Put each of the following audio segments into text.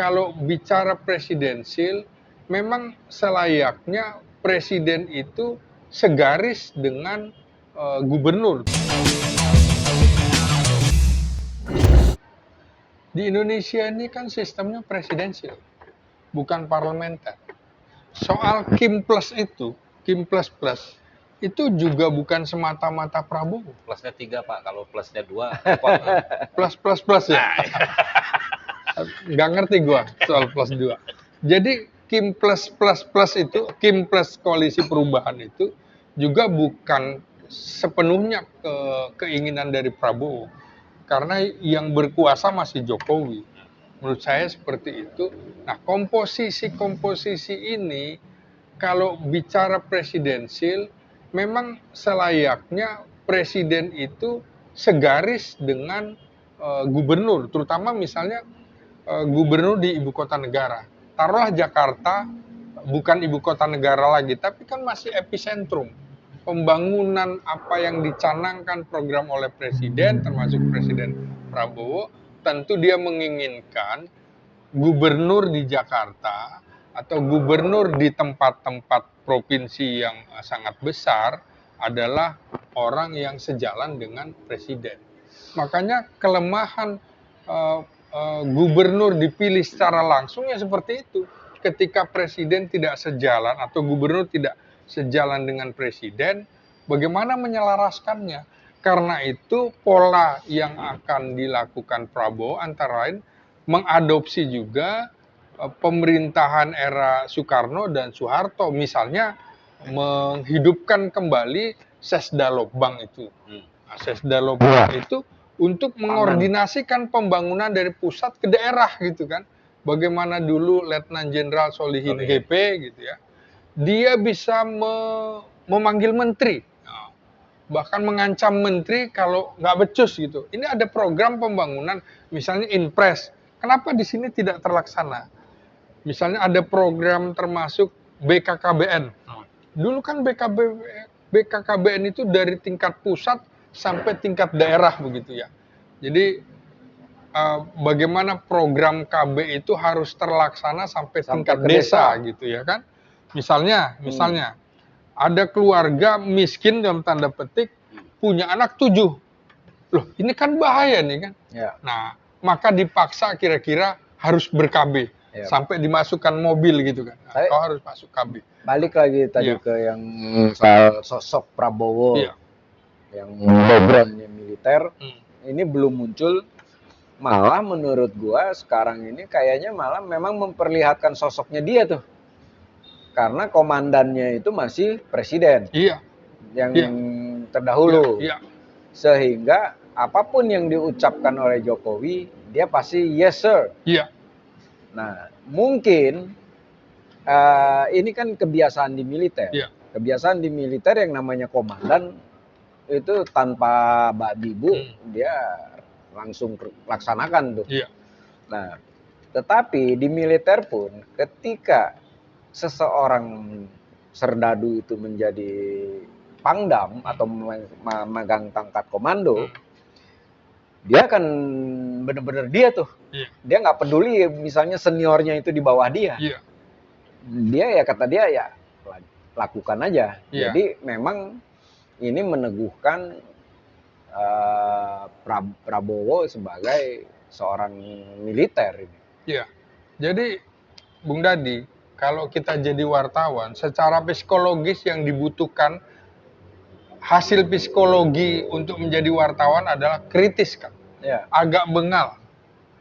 kalau bicara presidensil, memang selayaknya presiden itu segaris dengan gubernur. Di Indonesia ini kan sistemnya presidensil, bukan parlementer. Soal Kim Plus itu, Kim Plus Plus, itu juga bukan semata-mata Prabowo. Plusnya 3, Pak. Kalau plusnya 2, Plus ya. Nggak ngerti gua soal plus 2. Jadi Kim Plus itu, Kim Plus Koalisi Perubahan itu juga bukan sepenuhnya keinginan dari Prabowo. Karena yang berkuasa masih Jokowi. Menurut saya seperti itu. Nah, komposisi ini kalau bicara presidensil, memang selayaknya presiden itu segaris dengan gubernur, terutama misalnya gubernur di ibu kota negara. Taruhlah Jakarta bukan ibu kota negara lagi, tapi kan masih epicentrum. Pembangunan apa yang dicanangkan program oleh presiden, termasuk Presiden Prabowo, tentu dia menginginkan gubernur di Jakarta atau gubernur di tempat-tempat provinsi yang sangat besar adalah orang yang sejalan dengan presiden. Makanya kelemahan gubernur dipilih secara langsung ya seperti itu. Ketika presiden tidak sejalan atau gubernur tidak sejalan dengan presiden, bagaimana menyelaraskannya? Karena itu pola yang akan dilakukan Prabowo antara lain mengadopsi juga pemerintahan era Soekarno dan Soeharto, misalnya menghidupkan kembali Sesdalobang itu. Sesdalobang itu untuk mengordinasikan pembangunan dari pusat ke daerah gitu kan. Bagaimana dulu Letnan Jenderal Solihin GP gitu ya. Dia bisa memanggil menteri, bahkan mengancam menteri kalau nggak becus gitu. Ini ada program pembangunan, misalnya Inpres. Kenapa di sini tidak terlaksana? Misalnya ada program termasuk BKKBN. Dulu kan BKKBN itu dari tingkat pusat sampai tingkat daerah begitu ya. Jadi bagaimana program KB itu harus terlaksana sampai tingkat desa gitu ya kan. Misalnya ada keluarga miskin dalam tanda petik punya anak 7. Loh, ini kan bahaya nih kan. Ya. Nah, maka dipaksa kira-kira harus ber-KB sampai dimasukkan mobil gitu kan. Nah, kau harus masuk KB. Balik lagi tadi ke yang soal sosok Prabowo yang backgroundnya militer, ini belum muncul. Malah menurut gua sekarang ini kayaknya malah memang memperlihatkan sosoknya dia tuh. Karena komandannya itu masih presiden. Yang terdahulu. Sehingga apapun yang diucapkan oleh Jokowi, dia pasti yes sir. Nah, mungkin ini kan kebiasaan di militer. Kebiasaan di militer yang namanya komandan itu tanpa babi-bu dia langsung laksanakan tuh. Nah, tetapi di militer pun ketika seseorang serdadu itu menjadi pangdam atau memegang tongkat komando, dia akan benar-benar dia tuh. Dia nggak peduli misalnya seniornya itu di bawah dia. Dia ya kata dia ya lakukan aja. Jadi memang ini meneguhkan Prabowo sebagai seorang militer. Jadi Bung Dadi, kalau kita jadi wartawan, secara psikologis yang dibutuhkan hasil psikologi untuk menjadi wartawan adalah kritis kan, agak bengal,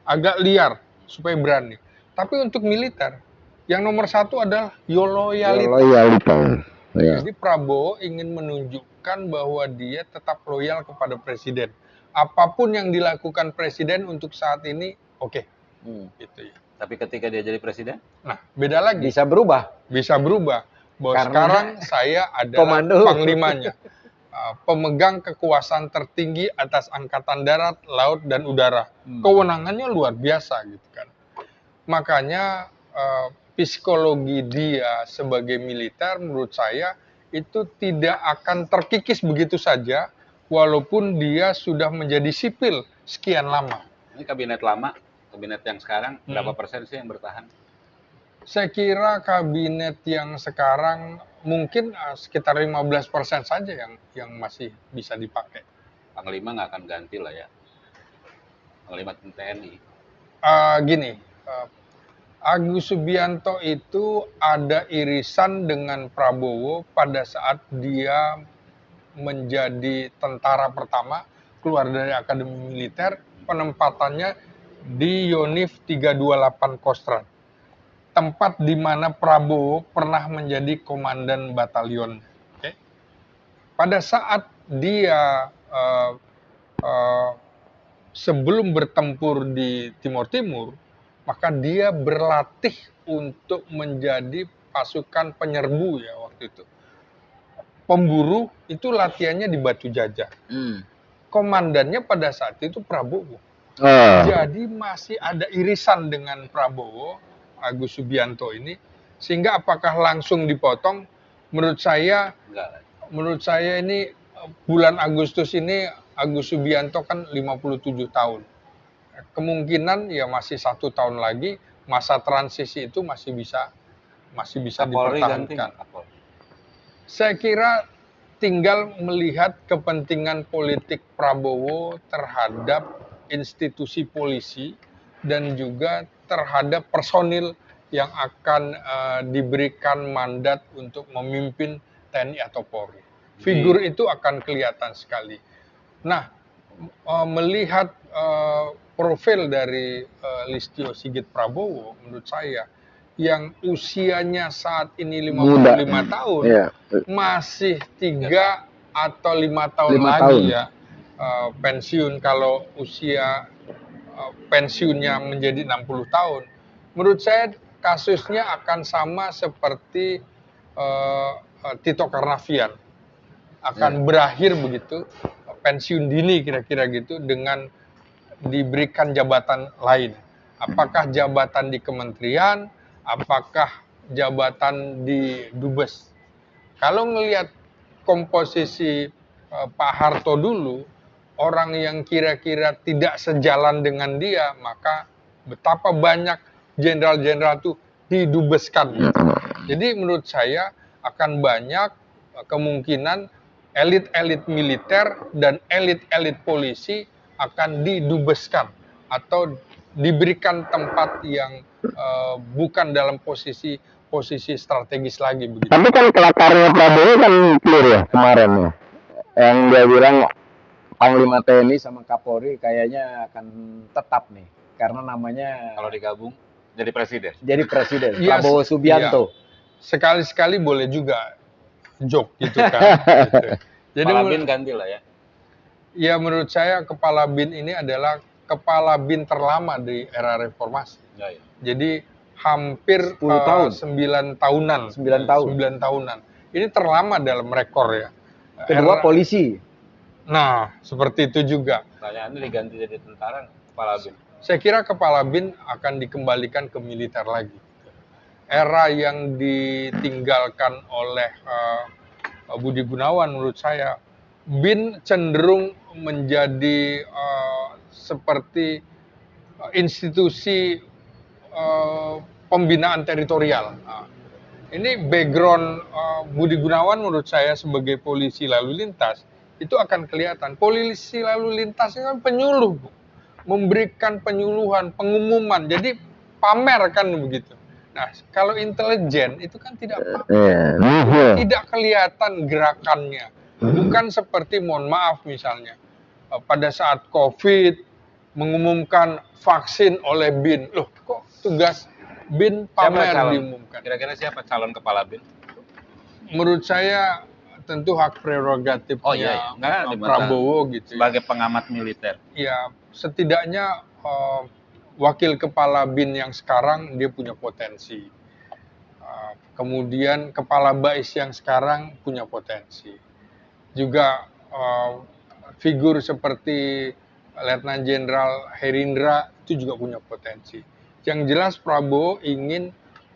agak liar supaya berani. Tapi untuk militer, yang nomor satu adalah loyalitas. Jadi Prabowo ingin menunjukkan bahwa dia tetap loyal kepada presiden. Apapun yang dilakukan presiden untuk saat ini, oke. Gitu ya. Tapi ketika dia jadi presiden? Nah, beda lagi. Bisa berubah. Bahwa sekarang saya adalah panglimanya. Pemegang kekuasaan tertinggi atas angkatan darat, laut, dan udara. Kewenangannya luar biasa gitu kan. Makanya psikologi dia sebagai militer menurut saya itu tidak akan terkikis begitu saja walaupun dia sudah menjadi sipil sekian lama. Ini kabinet lama kabinet yang sekarang berapa persen sih yang bertahan? Saya kira kabinet yang sekarang mungkin sekitar 15% saja yang masih bisa dipakai. Panglima nggak akan ganti lah ya. Panglima TNI. Gini, Agus Subianto itu ada irisan dengan Prabowo pada saat dia menjadi tentara pertama keluar dari Akademi Militer, penempatannya di Yonif 328 Kostrad, tempat di mana Prabowo pernah menjadi komandan batalion. Okay? Pada saat dia sebelum bertempur di Timur Timur, maka dia berlatih untuk menjadi pasukan penyerbu ya waktu itu. Pemburu itu latihannya di Batu Jajar. Komandannya pada saat itu Prabowo. Jadi masih ada irisan dengan Prabowo, Agus Subianto ini, sehingga apakah langsung dipotong? Menurut saya ini bulan Agustus ini Agus Subianto kan 57 tahun. Kemungkinan ya masih 1 tahun lagi, masa transisi itu masih bisa dipertahankan. Saya kira tinggal melihat kepentingan politik Prabowo terhadap institusi polisi dan juga terhadap personil yang akan diberikan mandat untuk memimpin TNI atau Polri. Figur itu akan kelihatan sekali. Nah, melihat profil dari Listio Sigit Prabowo, menurut saya yang usianya saat ini 55 tahun, masih 3 atau 5 tahun lagi ya pensiun. Kalau usia pensiunnya menjadi 60 tahun, menurut saya kasusnya akan sama seperti Tito Karnavian, akan berakhir begitu, pensiun dini kira-kira gitu, dengan diberikan jabatan lain. Apakah jabatan di kementerian, apakah jabatan di dubes. Kalau ngelihat komposisi Pak Harto dulu, orang yang kira-kira tidak sejalan dengan dia, maka betapa banyak jenderal-jenderal itu didubeskan. Gitu. Jadi menurut saya akan banyak kemungkinan elit-elit militer dan elit-elit polisi akan didubeskan atau diberikan tempat yang bukan dalam posisi strategis lagi begitu. Tapi kan kelakarnya Prabowo kan clear ya kemarin ya, yang dia bilang Panglima TNI sama Kapolri kayaknya akan tetap nih karena namanya kalau digabung jadi presiden. Jadi presiden. Prabowo Subianto. Iya. Sekali-sekali boleh juga joke gitu kan. Gitu. Jadi Kepala BIN ganti lah ya. Ya menurut saya Kepala BIN ini adalah Kepala BIN terlama di era reformasi. Ya, ya. Jadi hampir 10 tahun. 9 tahunan. 9 tahunan. Ini terlama dalam rekor ya. Kedua polisi. Nah, seperti itu juga. Pertanyaannya diganti jadi tentara, Kepala BIN. Saya kira Kepala BIN akan dikembalikan ke militer lagi. Era yang ditinggalkan oleh Budi Gunawan menurut saya, BIN cenderung menjadi seperti institusi pembinaan teritorial. Nah, ini background Budi Gunawan menurut saya sebagai polisi lalu lintas, itu akan kelihatan. Polisi lalu lintas itu kan penyuluh, Bu. Memberikan penyuluhan, pengumuman, jadi pamer kan begitu. Nah, kalau intelijen itu kan tidak tidak kelihatan gerakannya. Bukan seperti, mohon maaf misalnya, pada saat COVID mengumumkan vaksin oleh BIN. Loh, kok tugas BIN pamer diumumkan? Kira-kira siapa calon Kepala BIN? Menurut saya tentu hak prerogatifnya Prabowo gitu. Sebagai pengamat militer. Ya, setidaknya wakil Kepala BIN yang sekarang dia punya potensi. Kemudian Kepala BAIS yang sekarang punya potensi. Juga figur seperti Letnan Jenderal Herindra itu juga punya potensi. Yang jelas Prabowo ingin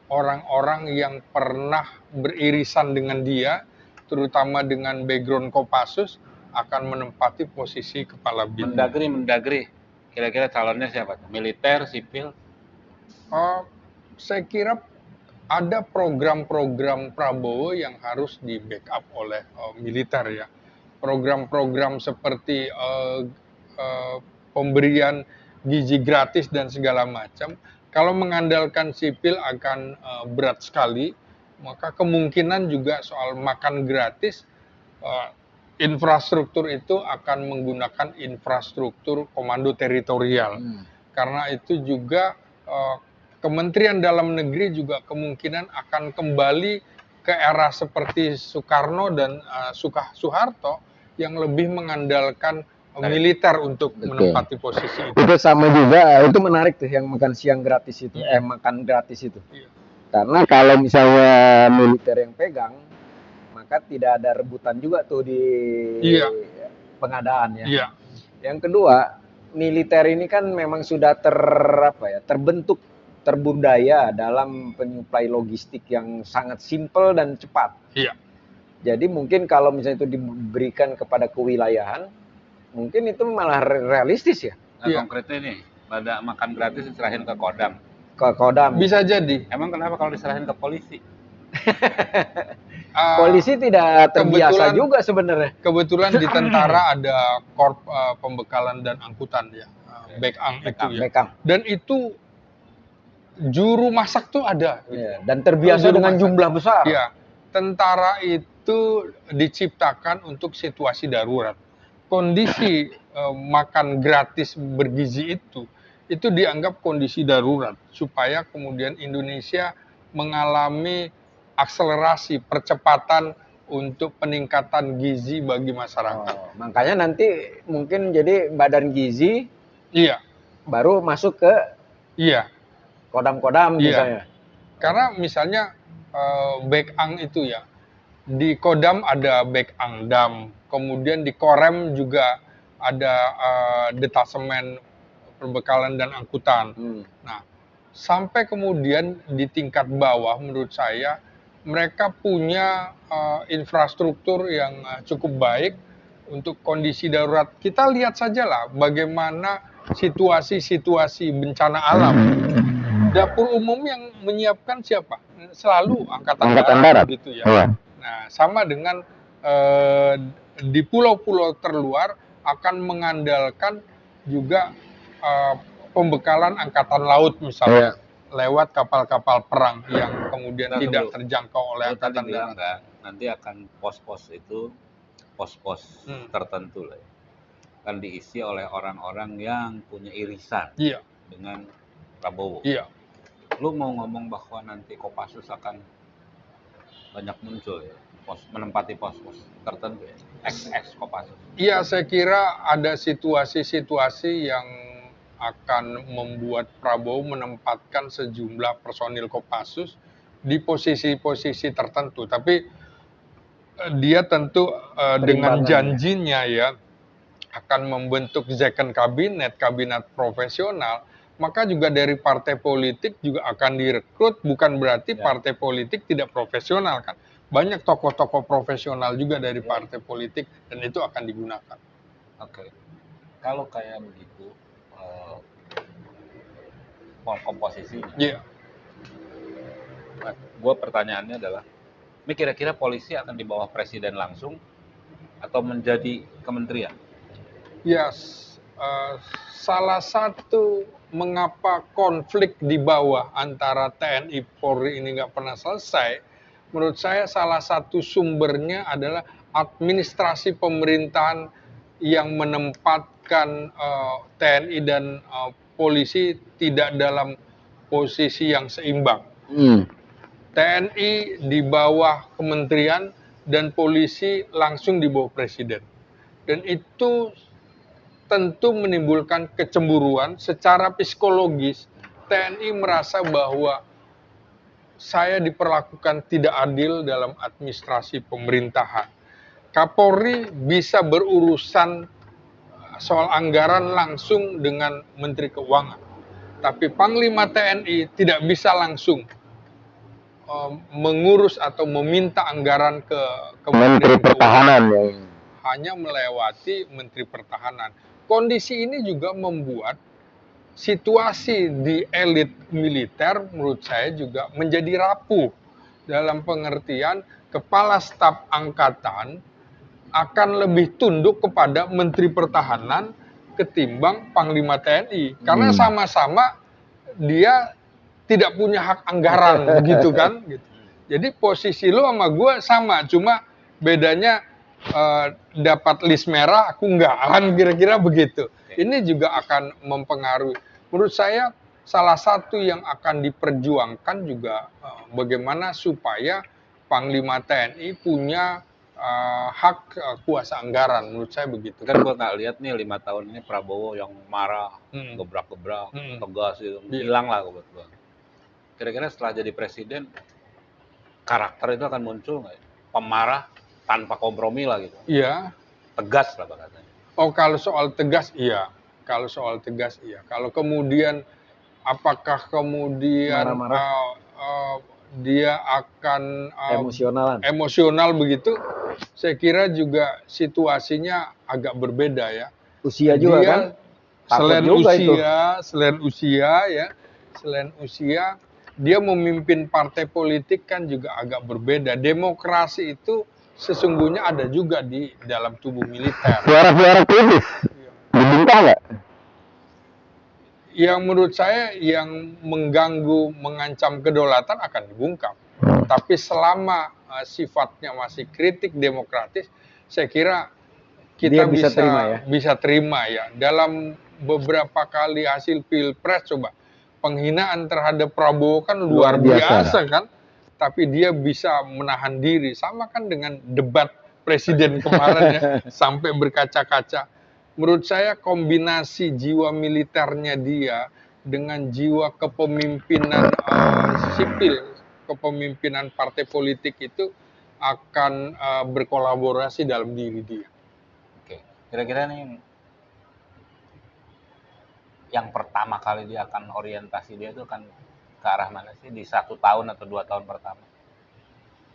orang-orang yang pernah beririsan dengan dia, terutama dengan background Kopassus, akan menempati posisi Kepala BIN. Mendagri. Kira-kira calonnya siapa? Militer, sipil? Saya kira ada program-program Prabowo yang harus di backup oleh militer ya. Program-program seperti pemberian gizi gratis dan segala macam. Kalau mengandalkan sipil akan berat sekali, maka kemungkinan juga soal makan gratis, infrastruktur itu akan menggunakan infrastruktur komando teritorial. Karena itu juga Kementerian Dalam Negeri juga kemungkinan akan kembali ke era seperti Soekarno dan Soeharto yang lebih mengandalkan militer untuk menempati posisi itu. Itu sama juga, itu menarik tuh yang makan siang gratis itu, makan gratis itu. Karena kalau misalnya militer yang pegang, maka tidak ada rebutan juga tuh di pengadaan ya. Yang kedua, militer ini kan memang sudah terbentuk, terbudaya dalam penyuplai logistik yang sangat simpel dan cepat. Jadi mungkin kalau misalnya itu diberikan kepada kewilayahan, mungkin itu malah realistis ya. Konkretnya nih, pada makan gratis diserahin ke Kodam. Ke Kodam. Bisa jadi. Emang kenapa kalau diserahin ke polisi? Polisi tidak terbiasa juga sebenarnya. Kebetulan di tentara ada korp pembekalan dan angkutan ya, Bekang itu ya. Dan itu juru masak tuh ada. Dan terbiasa dengan jumlah besar. Tentara itu diciptakan untuk situasi darurat. Kondisi makan gratis bergizi itu dianggap kondisi darurat supaya kemudian Indonesia mengalami akselerasi percepatan untuk peningkatan gizi bagi masyarakat. Makanya nanti mungkin jadi badan gizi baru masuk ke Kodam-kodam misalnya. Karena misalnya Bekang itu ya, di Kodam ada Bekangdam, kemudian di Korem juga ada detasemen perbekalan dan angkutan. Nah, sampai kemudian di tingkat bawah menurut saya mereka punya infrastruktur yang cukup baik untuk kondisi darurat. Kita lihat sajalah bagaimana situasi-situasi bencana alam. Dapur umum yang menyiapkan siapa? Selalu Angkatan Darat gitu ya. Nah, sama dengan di pulau-pulau terluar akan mengandalkan juga pembekalan Angkatan Laut misalnya lewat kapal-kapal perang yang kemudian tidak terjangkau oleh Angkatan Darat. Nanti akan pos-pos itu pos-pos tertentu lah, akan diisi oleh orang-orang yang punya irisan dengan Prabowo. Lu mau ngomong bahwa nanti Kopassus akan banyak muncul ya, menempati pos-pos tertentu ya, ex Kopassus. Iya, saya kira ada situasi-situasi yang akan membuat Prabowo menempatkan sejumlah personil Kopassus di posisi-posisi tertentu. Tapi dia tentu dengan janjinya ya akan membentuk second kabinet profesional. Maka juga dari partai politik juga akan direkrut, bukan berarti partai politik tidak profesional kan. Banyak tokoh-tokoh profesional juga dari partai politik dan itu akan digunakan. Kalau kayak begitu komposisinya. Gue pertanyaannya adalah, ini kira-kira polisi akan di bawah presiden langsung atau menjadi kementerian? Salah satu mengapa konflik di bawah antara TNI Polri ini nggak pernah selesai, menurut saya salah satu sumbernya adalah administrasi pemerintahan yang menempatkan TNI dan polisi tidak dalam posisi yang seimbang. TNI di bawah kementerian dan polisi langsung di bawah presiden. Dan itu tentu menimbulkan kecemburuan secara psikologis. TNI merasa bahwa saya diperlakukan tidak adil dalam administrasi pemerintahan. Kapolri bisa berurusan soal anggaran langsung dengan Menteri Keuangan. Tapi Panglima TNI tidak bisa langsung mengurus atau meminta anggaran ke Menteri Pertahanan. Hanya melewati Menteri Pertahanan. kondisi ini juga membuat situasi di elit militer menurut saya juga menjadi rapuh dalam pengertian kepala staf angkatan akan lebih tunduk kepada Menteri Pertahanan ketimbang Panglima TNI karena sama-sama dia tidak punya hak anggaran begitu kan gitu. Jadi posisi lo sama gue sama, cuma bedanya dapat list merah, aku enggak, kan kira-kira begitu. Ini juga akan mempengaruhi. Menurut saya salah satu yang akan diperjuangkan juga bagaimana supaya Panglima TNI punya hak kuasa anggaran, menurut saya begitu. Kan gue nggak lihat nih 5 tahun ini Prabowo yang marah, gebrak-gebrak, tegas gitu, hilang lah buat gue. Kira-kira setelah jadi presiden, karakter itu akan muncul nggak? Pemarah tanpa kompromi lah gitu. Iya. Tegas lah katanya. Oh, kalau soal tegas iya. Kalau soal tegas iya. Kalau kemudian apakah kemudian dia akan emosional begitu, saya kira juga situasinya agak berbeda ya. Usia juga dia, kan? Selain usia, dia memimpin partai politik kan juga agak berbeda. Demokrasi itu sesungguhnya ada juga di dalam tubuh militer. Suara-suara kritis diminta nggak? Yang menurut saya yang mengganggu, mengancam kedaulatan akan dibungkam. Tapi selama sifatnya masih kritik demokratis, saya kira kita bisa terima ya. Dalam beberapa kali hasil pilpres, coba penghinaan terhadap Prabowo kan luar biasa kan. Tapi dia bisa menahan diri. Sama kan dengan debat presiden kemarin ya, sampai berkaca-kaca. Menurut saya kombinasi jiwa militernya dia dengan jiwa kepemimpinan sipil, kepemimpinan partai politik itu akan berkolaborasi dalam diri dia. Oke, kira-kira nih yang pertama kali dia akan orientasi dia itu kan ke arah mana sih di 1 tahun atau 2 tahun pertama?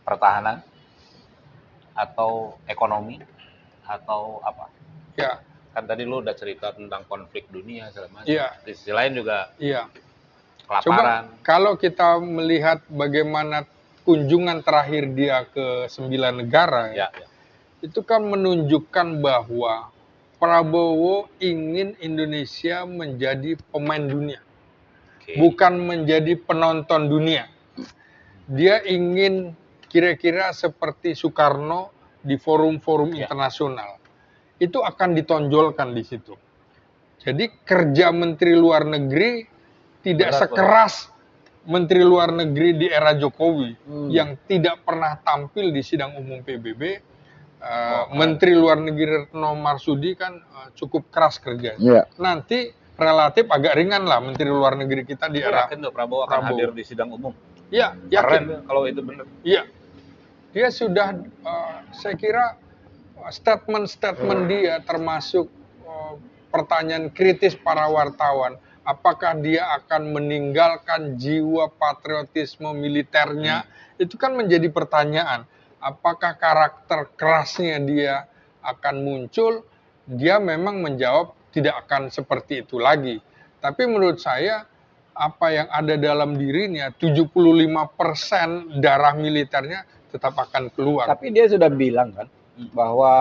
Pertahanan atau ekonomi atau apa? Ya. Kan tadi lu udah cerita tentang konflik dunia segala macam. Ya. Di sisi lain juga Coba kelaparan. kalau kita melihat bagaimana kunjungan terakhir dia ke 9 negara, itu kan menunjukkan bahwa Prabowo ingin Indonesia menjadi pemain dunia. Bukan menjadi penonton dunia. Dia ingin kira-kira seperti Soekarno di forum-forum internasional. Itu akan ditonjolkan di situ. Jadi kerja Menteri Luar Negeri tidak sekeras Menteri Luar Negeri di era Jokowi yang tidak pernah tampil di sidang umum PBB. Menteri Luar Negeri Retno Marsudi kan cukup keras kerjanya. Nanti relatif agak ringan lah Menteri Luar Negeri kita di era Prabowo akan hadir di sidang umum. Iya, yakin kalau itu benar. Iya. Dia sudah saya kira statement dia termasuk pertanyaan kritis para wartawan, apakah dia akan meninggalkan jiwa patriotisme militernya? Itu kan menjadi pertanyaan. Apakah karakter kerasnya dia akan muncul? Dia memang menjawab tidak akan seperti itu lagi. Tapi menurut saya apa yang ada dalam dirinya 75% darah militernya tetap akan keluar. Tapi dia sudah bilang kan bahwa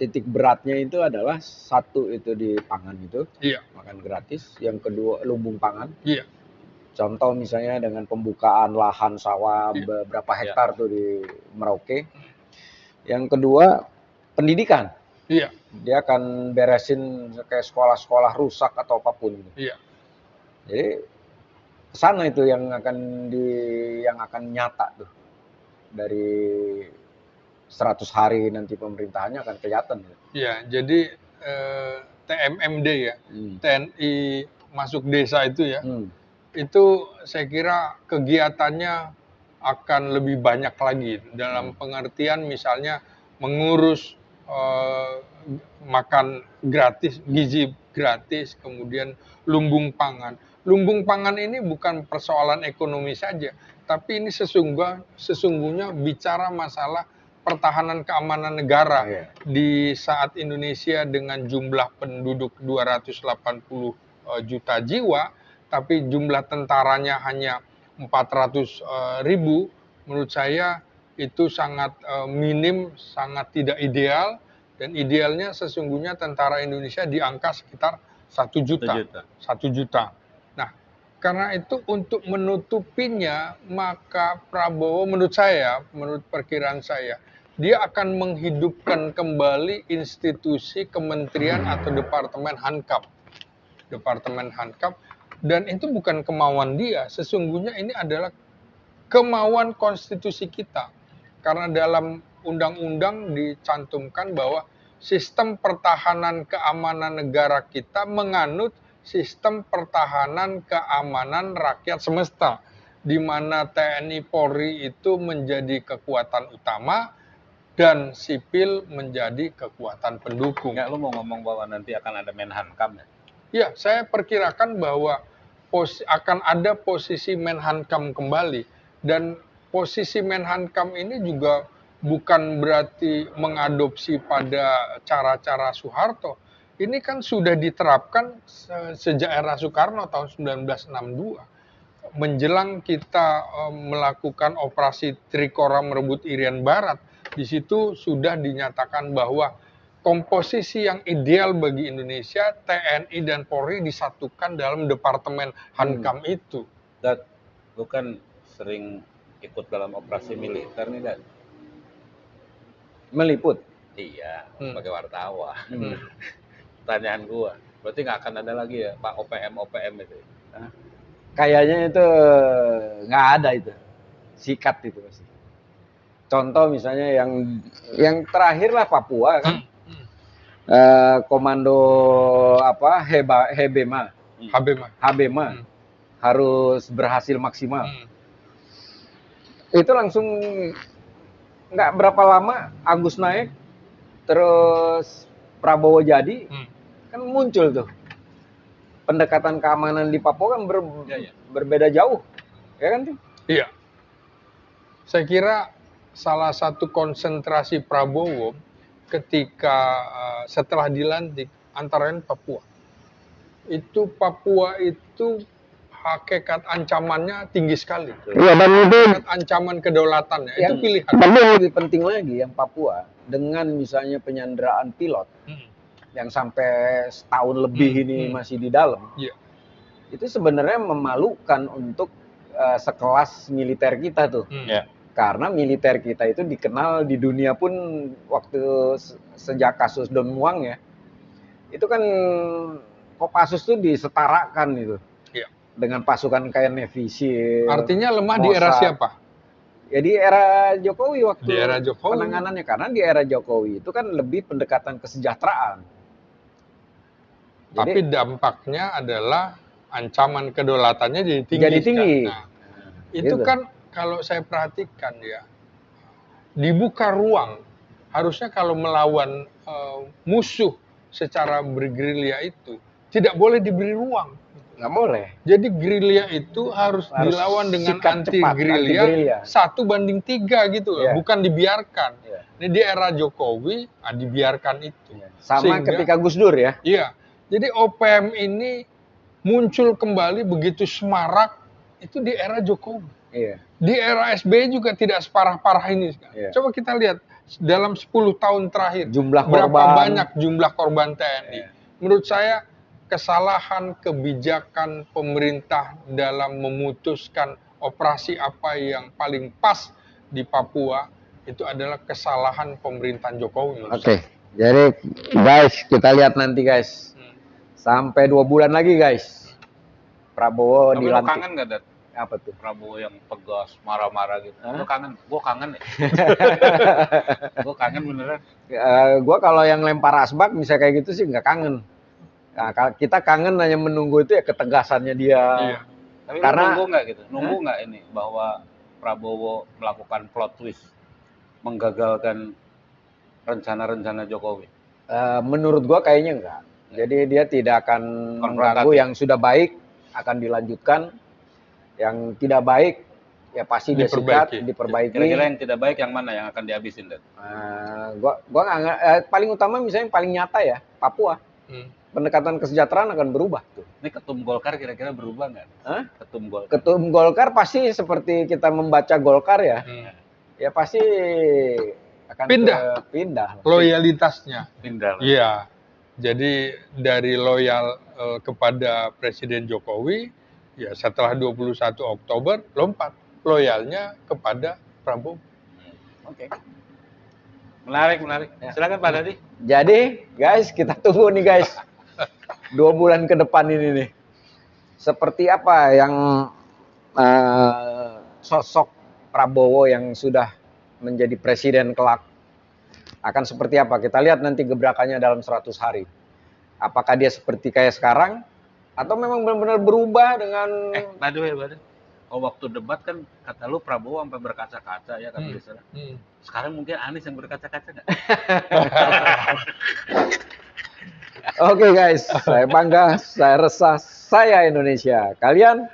titik beratnya itu adalah satu itu di pangan itu, makan gratis. Yang kedua lumbung pangan. Contoh misalnya dengan pembukaan lahan sawah beberapa hektar tuh di Merauke. Yang kedua pendidikan. Dia akan beresin kayak sekolah-sekolah rusak atau apapun. Jadi sana itu yang akan nyata tuh dari 100 hari nanti pemerintahannya akan kelihatan. Iya, jadi TMMD ya, TNI masuk desa itu ya, itu saya kira kegiatannya akan lebih banyak lagi dalam pengertian misalnya mengurus makan gratis, gizi gratis, kemudian lumbung pangan. Lumbung pangan ini bukan persoalan ekonomi saja, tapi ini sesungguhnya bicara masalah pertahanan keamanan negara di saat Indonesia dengan jumlah penduduk 280 juta jiwa, tapi jumlah tentaranya hanya 400.000, menurut saya itu sangat minim, sangat tidak ideal, dan idealnya sesungguhnya tentara Indonesia di angka sekitar 1 juta. 1 juta. Nah, karena itu untuk menutupinya, maka Prabowo menurut saya, menurut perkiraan saya, dia akan menghidupkan kembali institusi kementerian atau departemen Hankam. Departemen Hankam, dan itu bukan kemauan dia, sesungguhnya ini adalah kemauan konstitusi kita. Karena dalam undang-undang dicantumkan bahwa sistem pertahanan keamanan negara kita menganut sistem pertahanan keamanan rakyat semesta, di mana TNI Polri itu menjadi kekuatan utama dan sipil menjadi kekuatan pendukung. Enggak, lu mau ngomong bahwa nanti akan ada Menhankam ya? Ya, saya perkirakan bahwa akan ada posisi Menhankam kembali, dan posisi Menhankam ini juga bukan berarti mengadopsi pada cara-cara Soeharto. Ini kan sudah diterapkan sejak era Soekarno tahun 1962. Menjelang kita melakukan operasi Trikora merebut Irian Barat, di situ sudah dinyatakan bahwa komposisi yang ideal bagi Indonesia, TNI dan Polri disatukan dalam departemen Hankam itu. Dan lu kan sering ikut dalam operasi militer nih, Dan. Meliput? Iya, sebagai wartawan. Pertanyaan gua, berarti nggak akan ada lagi ya Pak OPM itu? Hah? Kayaknya itu nggak ada itu, sikat itu pasti. Contoh misalnya yang terakhir lah Papua kan, komando apa Hebema harus berhasil maksimal. Itu langsung nggak berapa lama Agus naik, terus Prabowo jadi, kan muncul tuh pendekatan keamanan di Papua kan berbeda jauh, ya kan tuh? Iya. Saya kira salah satu konsentrasi Prabowo ketika setelah dilantik antara lain Papua. Papua itu hakikat ancamannya tinggi sekali. Iya, dan itu hakikat ancaman kedaulatannya itu pilihan. Tapi yang lebih penting lagi yang Papua dengan misalnya penyanderaan pilot yang sampai setahun lebih ini masih di dalam. Itu sebenarnya memalukan untuk sekelas militer kita tuh. Karena militer kita itu dikenal di dunia pun waktu sejak kasus Don Muang ya. Itu kan Kopassus tuh disetarakan itu. Dengan pasukan kayak Navy SEAL. Artinya lemah Mossad. Di era siapa? Ya di era Jokowi waktu di era Jokowi. Penanganannya. Karena di era Jokowi itu kan lebih pendekatan kesejahteraan. Tapi dampaknya adalah ancaman kedaulatannya jadi tinggi. Jadi tinggi. Nah, itu gitu. Kan kalau saya perhatikan ya, dibuka ruang. Harusnya kalau melawan musuh secara bergerilya itu, tidak boleh diberi ruang. Nggak boleh. Jadi gerilya itu harus dilawan dengan anti-gerilya 1:3 gitu loh, bukan dibiarkan. Ini di era Jokowi dibiarkan itu. Sama ketika Gus Dur ya. Iya. Jadi OPM ini muncul kembali begitu semarak itu di era Jokowi. Di era SBY juga tidak separah-parah ini. Coba kita lihat dalam 10 tahun terakhir berapa banyak jumlah korban TNI. Menurut saya kesalahan kebijakan pemerintah dalam memutuskan operasi apa yang paling pas di Papua itu adalah kesalahan pemerintahan Jokowi. Oke, jadi guys kita lihat nanti guys, sampai 2 bulan lagi guys, Prabowo dilantik. Tapi kangen nggak, Dat? Apa tuh? Prabowo yang tegas, marah-marah gitu. Lo kangen? Gue kangen ya. Gue kangen beneran. Gue kalau yang lempar asbak bisa kayak gitu sih nggak kangen. Nah, kita kangen hanya menunggu itu ya ketegasannya dia. Tapi karena nunggu nggak gitu? Nunggu nggak ini bahwa Prabowo melakukan plot twist, menggagalkan rencana-rencana Jokowi? Menurut gua kayaknya enggak. Jadi dia tidak akan mengganggu yang sudah baik, akan dilanjutkan. Yang tidak baik ya pasti dia sikat, diperbaiki. Kira-kira yang tidak baik yang mana yang akan dihabisin, Dan? Gua nggak paling utama misalnya yang paling nyata ya Papua. Pendekatan kesejahteraan akan berubah tuh. Ini ketum Golkar kira-kira berubah nggak? Ketum Golkar. Ketum Golkar pasti seperti kita membaca Golkar ya. Ya pasti akan pindah. Loyalitasnya. Pindah. Iya. Jadi dari loyal kepada Presiden Jokowi, ya setelah 21 Oktober lompat loyalnya kepada Prabowo. Oke. Menarik. Ya. Silakan Pak Dadi. Jadi, guys, kita tunggu nih, guys. 2 bulan ke depan ini nih. Seperti apa yang sosok Prabowo yang sudah menjadi presiden kelak akan seperti apa? Kita lihat nanti gebrakannya dalam 100 hari. Apakah dia seperti kayak sekarang atau memang benar-benar berubah dengan Bade. Oh, waktu debat kan kata lu Prabowo sampai berkaca-kaca ya kan biasanya. Sekarang mungkin Anies yang berkaca-kaca nggak? Oke guys, saya bangga, saya resah, saya Indonesia. Kalian?